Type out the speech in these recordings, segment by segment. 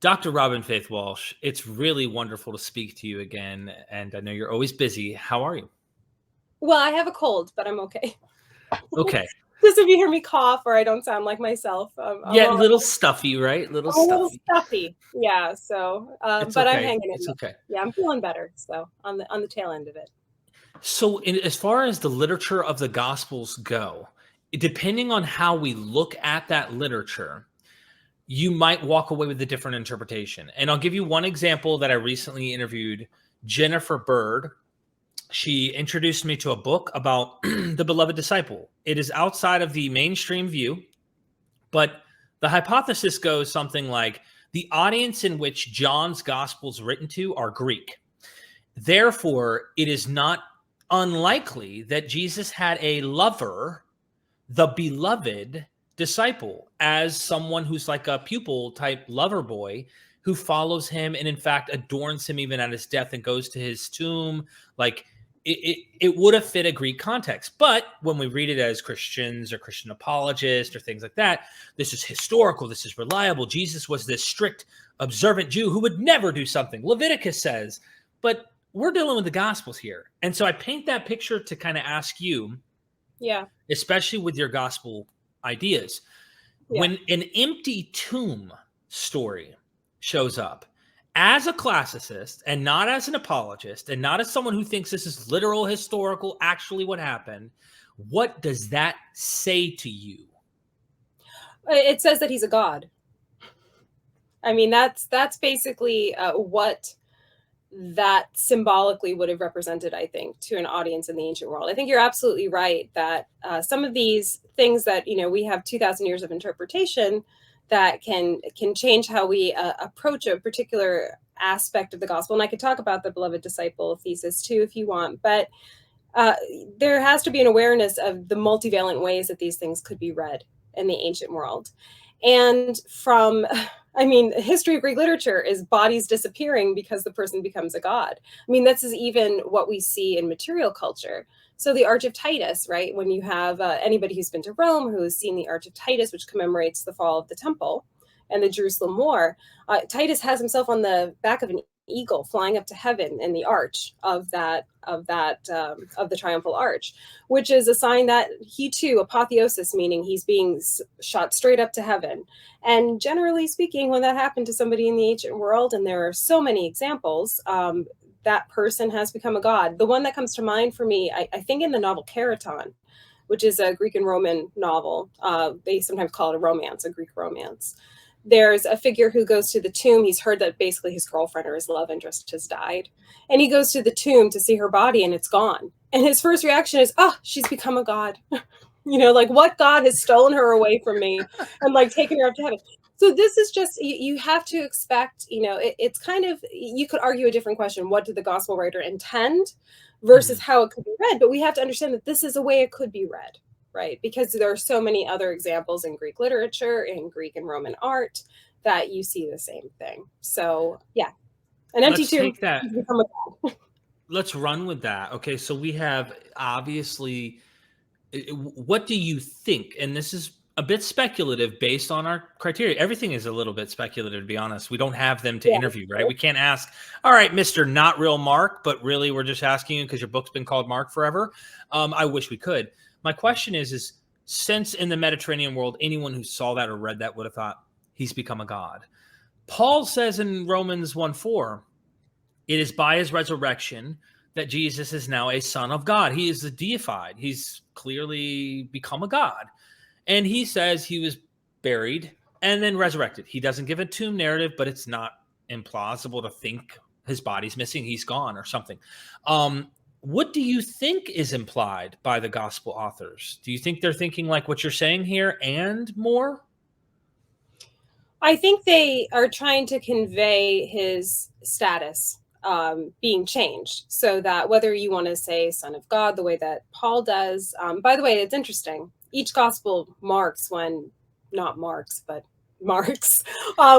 Dr. Robin Faith Walsh, it's really wonderful to speak to you again. And I know you're always busy. How are you? Well, I have a cold, but I'm okay. Okay. Just if you hear me cough or I don't sound like myself, I'm Yeah, all, little stuffy, right? Little I'm a little stuffy. stuffy. Yeah. So, It's but I'm okay. hanging in It's there. okay. Yeah, I'm feeling better. So on the tail end of it. So, as far as the literature of the Gospels go, depending on how we look at that literature, you might walk away with a different interpretation. And I'll give you one example that I recently interviewed Jennifer Bird. She introduced me to a book about the beloved disciple. It is outside of the mainstream view, but the hypothesis goes something like the audience in which John's gospel is written to are Greek. Therefore, it is not unlikely that Jesus had a lover, the beloved disciple, as someone who's like a pupil type lover boy who follows him and in fact adorns him even at his death and goes to his tomb. Like it would have fit a Greek context. But when we read it as Christians or Christian apologists or things like that, this is historical, this is reliable. Jesus was this strict, observant Jew who would never do something Leviticus says. But we're dealing with the Gospels here. And so I paint that picture to kind of ask you, Yeah. especially with your gospel ideas. Yeah. When an empty tomb story shows up, as a classicist and not as an apologist and not as someone who thinks this is literal, historical, actually what happened, what does that say to you? It says that he's a god. I mean, that's basically what that symbolically would have represented, I think, to an audience in the ancient world. I think you're absolutely right that some of these things that, we have 2,000 years of interpretation that can change how we approach a particular aspect of the gospel. And I could talk about the beloved disciple thesis too, if you want, but there has to be an awareness of the multivalent ways that these things could be read in the ancient world. And the history of Greek literature is bodies disappearing because the person becomes a god. I mean, this is even what we see in material culture. So the Arch of Titus, right? When you have anybody who's been to Rome who has seen the Arch of Titus, which commemorates the fall of the temple and the Jerusalem War, Titus has himself on the back of an eagle flying up to heaven in the arch of the triumphal arch, which is a sign that he too, apotheosis, meaning he's being shot straight up to heaven. And generally speaking, when that happened to somebody in the ancient world, and there are so many examples, that person has become a god. The one that comes to mind for me, I think in the novel Keraton, which is a Greek and Roman novel. They sometimes call it a romance, a Greek romance. There's a figure who goes to the tomb. He's heard that basically his girlfriend or his love interest has died. And he goes to the tomb to see her body and it's gone. And his first reaction is, oh, she's become a god. Like what god has stolen her away from me and like taken her up to heaven? So this is just, you have to expect, it's kind of, you could argue a different question. What did the gospel writer intend versus how it could be read? But we have to understand that this is a way it could be read. Right, because there are so many other examples in Greek literature, in Greek and Roman art, that you see the same thing. So, yeah, an empty tomb. Take that. Let's run with that. Okay, so we have obviously, what do you think? And this is a bit speculative based on our criteria. Everything is a little bit speculative, to be honest. We don't have them to interview, right? We can't ask, all right, Mr. Not Real Mark, but really we're just asking you because your book's been called Mark forever. I wish we could. My question is since in the Mediterranean world, anyone who saw that or read that would have thought he's become a god. Paul says in Romans 1:4, it is by his resurrection that Jesus is now a son of God. He is the deified. He's clearly become a god. And he says he was buried and then resurrected. He doesn't give a tomb narrative, but it's not implausible to think his body's missing, he's gone or something. What do you think is implied by the gospel authors? Do you think they're thinking like what you're saying here and more? I think they are trying to convey his status being changed, so that whether you want to say son of God, the way that Paul does, by the way, it's interesting. Each gospel marks when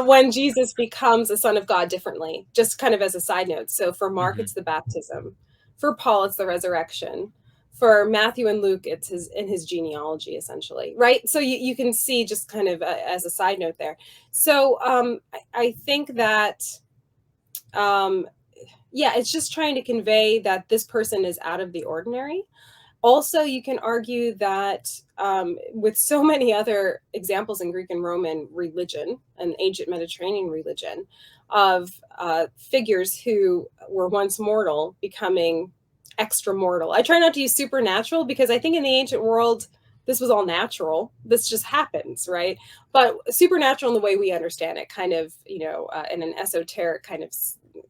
when Jesus becomes a son of God differently, just kind of as a side note. So for Mark, it's the baptism. For Paul, it's the resurrection. For Matthew and Luke, it's his genealogy, essentially, right? So you can see, just kind of as a side note there. So I think that yeah, it's just trying to convey that this person is out of the ordinary. Also, you can argue that with so many other examples in Greek and Roman religion and ancient Mediterranean religion of figures who were once mortal becoming extra mortal. I try not to use supernatural because I think in the ancient world, this was all natural. This just happens, right? But supernatural in the way we understand it, kind of, in an esoteric kind of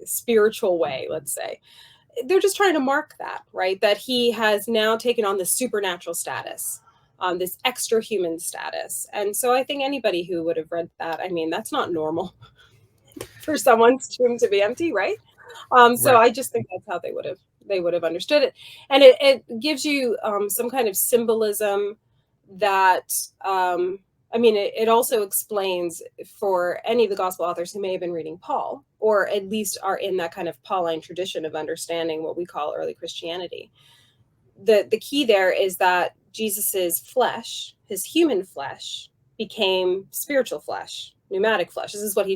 spiritual way, let's say, they're just trying to mark that, right? That he has now taken on this supernatural status, this extra human status. And so I think anybody who would have read that, I mean, that's not normal for someone's tomb to be empty, right? So Right. I just think that's how they would have understood it. And it gives you some kind of symbolism that I mean, it also explains for any of the gospel authors who may have been reading Paul, or at least are in that kind of Pauline tradition of understanding what we call early Christianity. The key there is that Jesus's flesh, his human flesh, became spiritual flesh, pneumatic flesh. This is what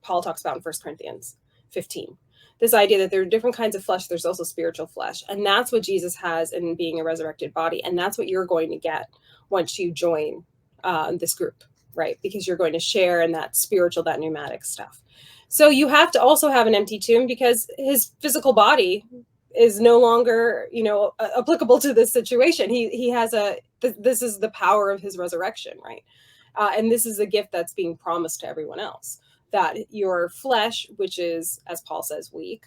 Paul talks about in 1 Corinthians 15. This idea that there are different kinds of flesh, there's also spiritual flesh. And that's what Jesus has in being a resurrected body. And that's what you're going to get once you join this group, right? Because you're going to share in that spiritual, that pneumatic stuff. So you have to also have an empty tomb because his physical body is no longer, applicable to this situation. He has this is the power of his resurrection, right? And this is a gift that's being promised to everyone else, that your flesh, which is, as Paul says, weak,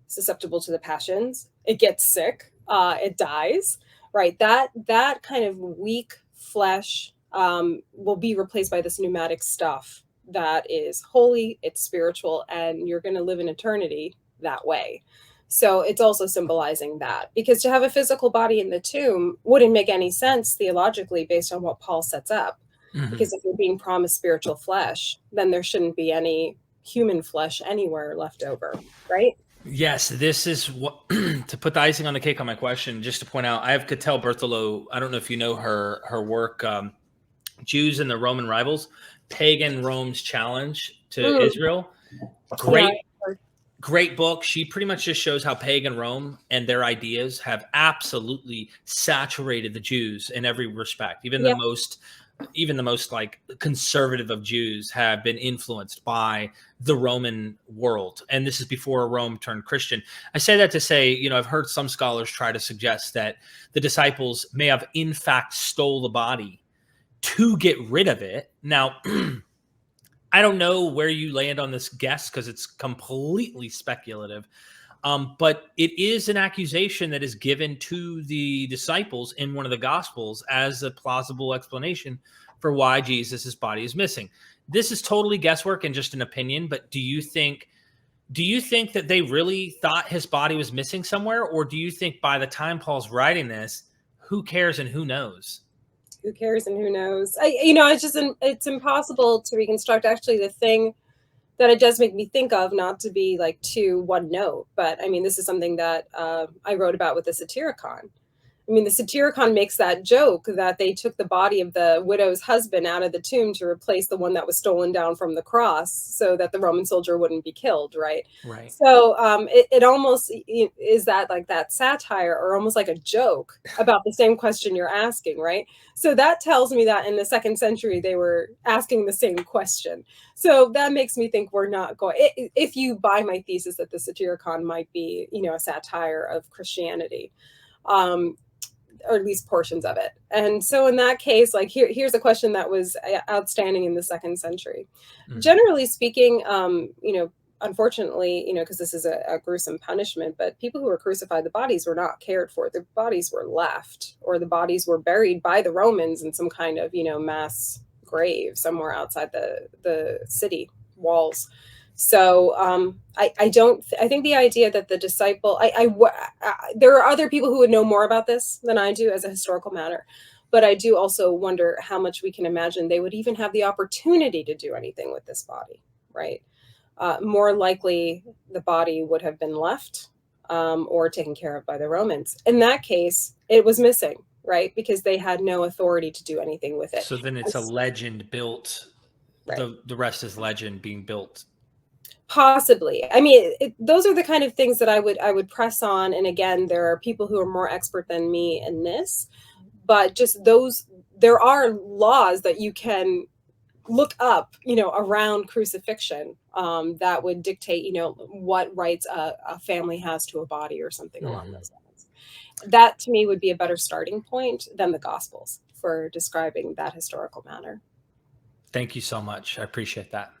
susceptible to the passions, it gets sick, it dies, right? That kind of weak flesh will be replaced by this pneumatic stuff that is holy, it's spiritual, and you're going to live in eternity that way. So it's also symbolizing that, because to have a physical body in the tomb wouldn't make any sense theologically based on what Paul sets up. Mhm. Because if you're being promised spiritual flesh, then there shouldn't be any human flesh anywhere left over, right? Yes, this is what to put the icing on the cake on my question. Just to point out, I have Cattell Berthelot. I don't know if you know her work, Jews and the Roman Rivals, Pagan Rome's Challenge to Israel. Great, great book. She pretty much just shows how pagan Rome and their ideas have absolutely saturated the Jews in every respect. Even the most like conservative of Jews have been influenced by the Roman world. And this is before Rome turned Christian. I say that to say, I've heard some scholars try to suggest that the disciples may have in fact stole the body to get rid of it. Now, I don't know where you land on this guess because it's completely speculative. But it is an accusation that is given to the disciples in one of the Gospels as a plausible explanation for why Jesus's body is missing. This is totally guesswork and just an opinion, but do you think that they really thought his body was missing somewhere? Or do you think by the time Paul's writing this, who cares and who knows? Who cares and who knows? It's impossible to reconstruct. Actually, the thing that it does make me think of, not to be like too one note, but I mean, this is something that I wrote about with the Satyricon. I mean, the Satyricon makes that joke that they took the body of the widow's husband out of the tomb to replace the one that was stolen down from the cross so that the Roman soldier wouldn't be killed, right? Right. So it almost is that like that satire or almost like a joke about the same question you're asking, right? So that tells me that in the 2nd century, they were asking the same question. So that makes me think we're not going, if you buy my thesis that the Satyricon might be, a satire of Christianity, or at least portions of it. And so in that case, like here's a question that was outstanding in the 2nd century. Mm-hmm. Generally speaking, unfortunately, because this is a gruesome punishment, but people who were crucified, the bodies were not cared for. The bodies were left, or the bodies were buried by the Romans in some kind of, mass grave somewhere outside the city walls. So I think the idea that the disciple, there are other people who would know more about this than I do as a historical matter, but I do also wonder how much we can imagine they would even have the opportunity to do anything with this body, right? More likely the body would have been left or taken care of by the Romans. In that case, it was missing, right? Because they had no authority to do anything with it. So then it's a legend built. Right. The rest is legend being built. Possibly. I mean, those are the kind of things that I would press on. And again, there are people who are more expert than me in this, but just those, there are laws that you can look up, around crucifixion, that would dictate, what rights a family has to a body or something along those lines. That to me would be a better starting point than the Gospels for describing that historical matter. Thank you so much. I appreciate that.